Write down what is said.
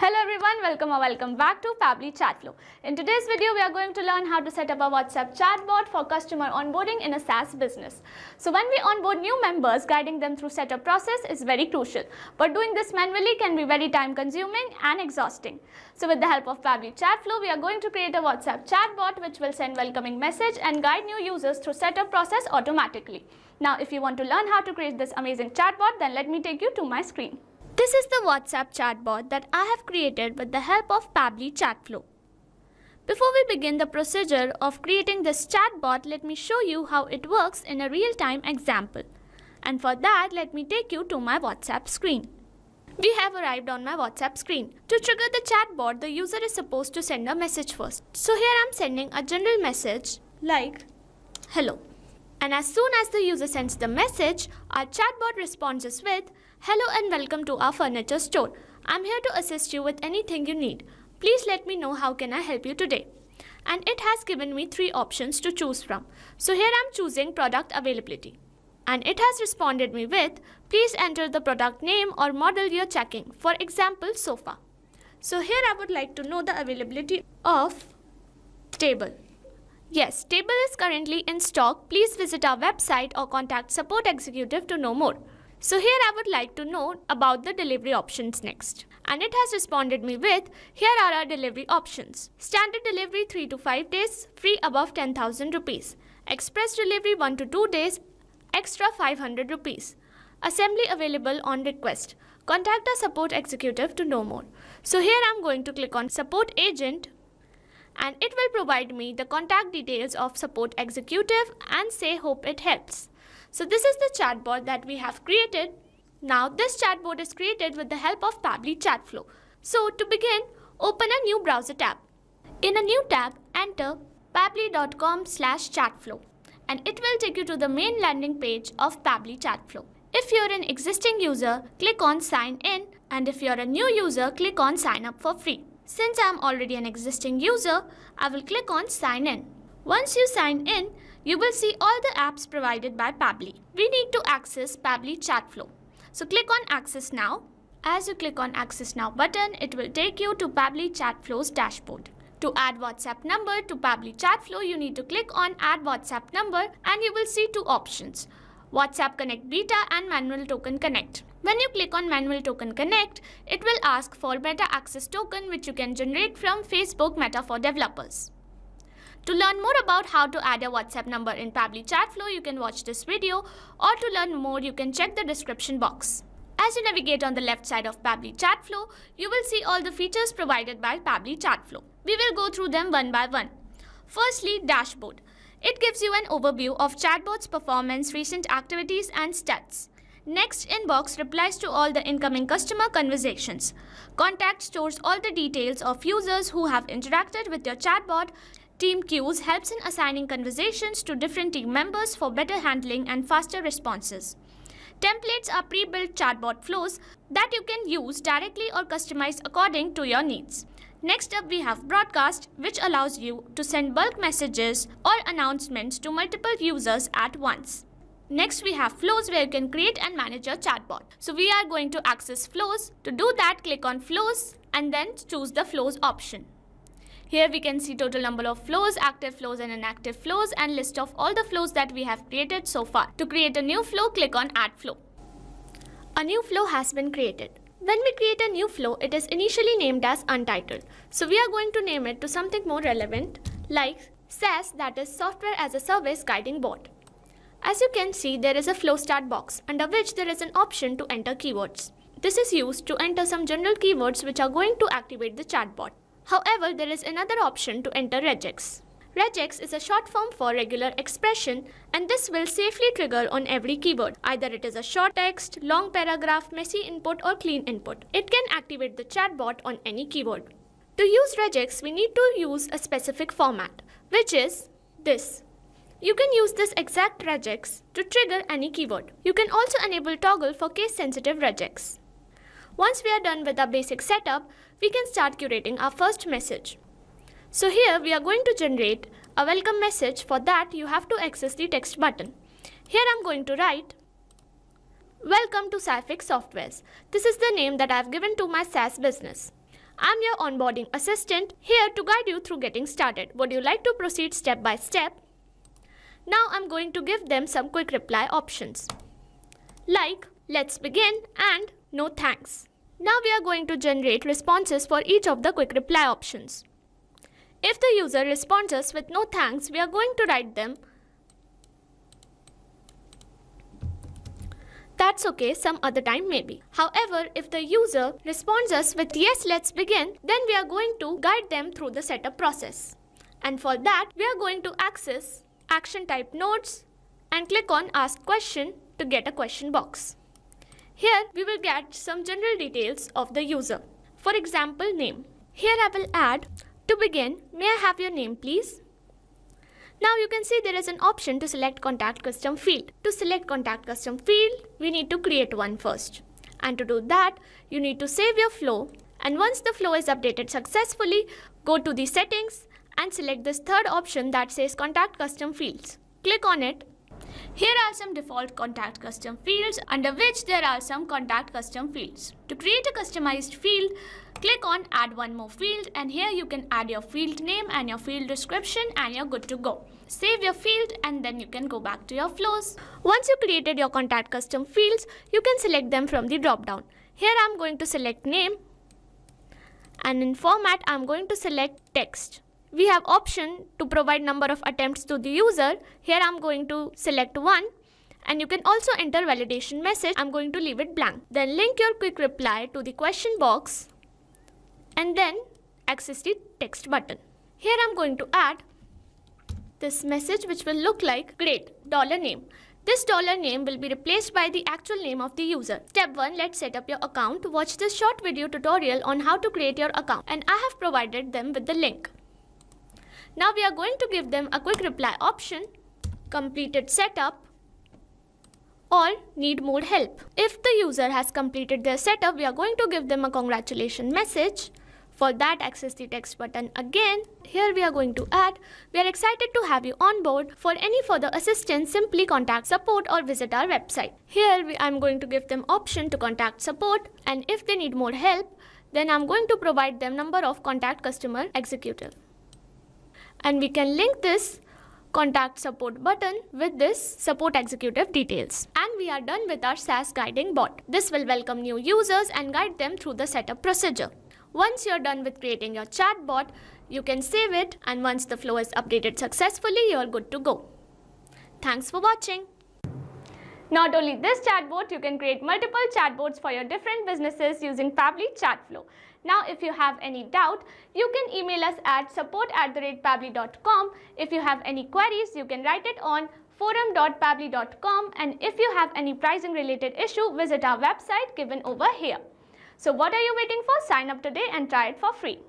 Hello everyone, welcome back to Pabbly Chatflow. In today's video, we are going to learn how to set up a WhatsApp chatbot for customer onboarding in a SaaS business. So when we onboard new members, guiding them through setup process is very crucial. But doing this manually can be very time consuming and exhausting. So with the help of Pabbly Chatflow, we are going to create a WhatsApp chatbot which will send welcoming message and guide new users through setup process automatically. Now if you want to learn how to create this amazing chatbot, then let me take you to my screen. This is the WhatsApp chatbot that I have created with the help of Pabbly Chatflow. Before we begin the procedure of creating this chatbot, let me show you how it works in a real-time example. And for that, let me take you to my WhatsApp screen. We have arrived on my WhatsApp screen. To trigger the chatbot, the user is supposed to send a message first. So here I'm sending a general message like hello. And as soon as the user sends the message, our chatbot responds us with, "Hello and welcome to our furniture store. I'm here to assist you with anything you need. Please let me know how can I help you today." And it has given me 3 options to choose from. So here I'm choosing product availability. And it has responded me with, "Please enter the product name or model you're checking. For example, sofa." So here I would like to know the availability of table. Yes, table is currently in stock. Please visit our website or contact support executive to know more. So here I would like to know about the delivery options next. And it has responded me with, here are our delivery options. Standard delivery 3 to 5 days, free above 10,000 rupees. Express delivery 1 to 2 days, extra 500 rupees. Assembly available on request. Contact a support executive to know more. So here I am going to click on support agent. And it will provide me the contact details of support executive and say hope it helps. So this is the chatbot that we have created. Now this chatbot is created with the help of Pabbly Chatflow. So to begin, open a new browser tab. In a new tab, enter pabbly.com/chatflow and it will take you to the main landing page of Pabbly Chatflow. If you're an existing user, click on sign in, and if you're a new user, click on sign up for free. Since I'm already an existing user, I will click on sign in. Once you sign in, you will see all the apps provided by Pabbly. We need to access Pabbly Chatflow. So click on access now. As you click on access now button, it will take you to Pabbly Chatflow's dashboard. To add WhatsApp number to Pabbly Chatflow, you need to click on add WhatsApp number and you will see 2 options. WhatsApp Connect Beta and Manual Token Connect. When you click on Manual Token Connect, it will ask for Meta Access Token which you can generate from Facebook Meta for developers. To learn more about how to add a WhatsApp number in Pabbly Chatflow, you can watch this video, or to learn more, you can check the description box. As you navigate on the left side of Pabbly Chatflow, you will see all the features provided by Pabbly Chatflow. We will go through them one by one. Firstly, dashboard. It gives you an overview of chatbot's performance, recent activities and stats. Next, inbox replies to all the incoming customer conversations. Contact stores all the details of users who have interacted with your chatbot. Team queues helps in assigning conversations to different team members for better handling and faster responses. Templates are pre-built chatbot flows that you can use directly or customize according to your needs. Next up, we have broadcast, which allows you to send bulk messages or announcements to multiple users at once. Next, we have flows where you can create and manage your chatbot. So we are going to access flows. To do that, click on flows and then choose the flows option. Here we can see total number of flows, active flows and inactive flows, and list of all the flows that we have created so far. To create a new flow, click on add flow. A new flow has been created. When we create a new flow, it is initially named as untitled. So we are going to name it to something more relevant like SaaS, that is Software as a Service Guiding Bot. As you can see, there is a flow start box under which there is an option to enter keywords. This is used to enter some general keywords which are going to activate the chatbot. However, there is another option to enter regex. Regex is a short form for regular expression and this will safely trigger on every keyword. Either it is a short text, long paragraph, messy input or clean input. It can activate the chatbot on any keyword. To use regex, we need to use a specific format, which is this. You can use this exact regex to trigger any keyword. You can also enable toggle for case-sensitive regex. Once we are done with our basic setup, we can start curating our first message. So here we are going to generate a welcome message. For that, you have to access the text button. Here I'm going to write, "Welcome to Sci-Fix Softwares. This is the name that I've given to my SaaS business. I'm your onboarding assistant here to guide you through getting started. Would you like to proceed step by step? Now I'm going to give them some quick reply options like let's begin and no thanks. Now we are going to generate responses for each of the quick reply options. If the user responds us with no thanks, we are going to write them that's okay, some other time maybe. However, if the user responds us with yes, let's begin, then we are going to guide them through the setup process. And for that, we are going to access action type nodes and click on ask question to get a question box. Here we will get some general details of the user. For example, name. Here I will add, to begin, may I have your name please? Now you can see there is an option to select contact custom field. To select contact custom field, we need to create one first. And to do that, you need to save your flow. And once the flow is updated successfully, go to the settings and select this third option that says contact custom fields. Click on it. Here are some default contact custom fields under which there are some contact custom fields. To create a customized field, click on add one more field and here you can add your field name and your field description and you're good to go. Save your field and then you can go back to your flows. Once you created your contact custom fields, you can select them from the drop down. Here I'm going to select name and in format I'm going to select text. We have option to provide number of attempts to the user. Here I'm going to select 1 and you can also enter validation message. I'm going to leave it blank. Then link your quick reply to the question box and then access the text button. Here I'm going to add this message which will look like great $name. This $name will be replaced by the actual name of the user. Step 1, let's set up your account. Watch this short video tutorial on how to create your account and I have provided them with the link. Now we are going to give them a quick reply option, completed setup or need more help. If the user has completed their setup, we are going to give them a congratulations message. For that, access the text button again. Here we are going to add, we are excited to have you on board. For any further assistance, simply contact support or visit our website. Here I'm going to give them option to contact support and if they need more help, then I'm going to provide them number of contact customer executive. And we can link this contact support button with this support executive details. And we are done with our SaaS guiding bot. This will welcome new users and guide them through the setup procedure. Once you're done with creating your chatbot, you can save it and once the flow is updated successfully, you're good to go. Thanks for watching. Not only this chatbot, you can create multiple chatbots for your different businesses using Pabbly Chatflow. Now, if you have any doubt, you can email us at support@pabbly.com. If you have any queries, you can write it on forum.pabbly.com. And if you have any pricing related issue, visit our website given over here. So what are you waiting for? Sign up today and try it for free.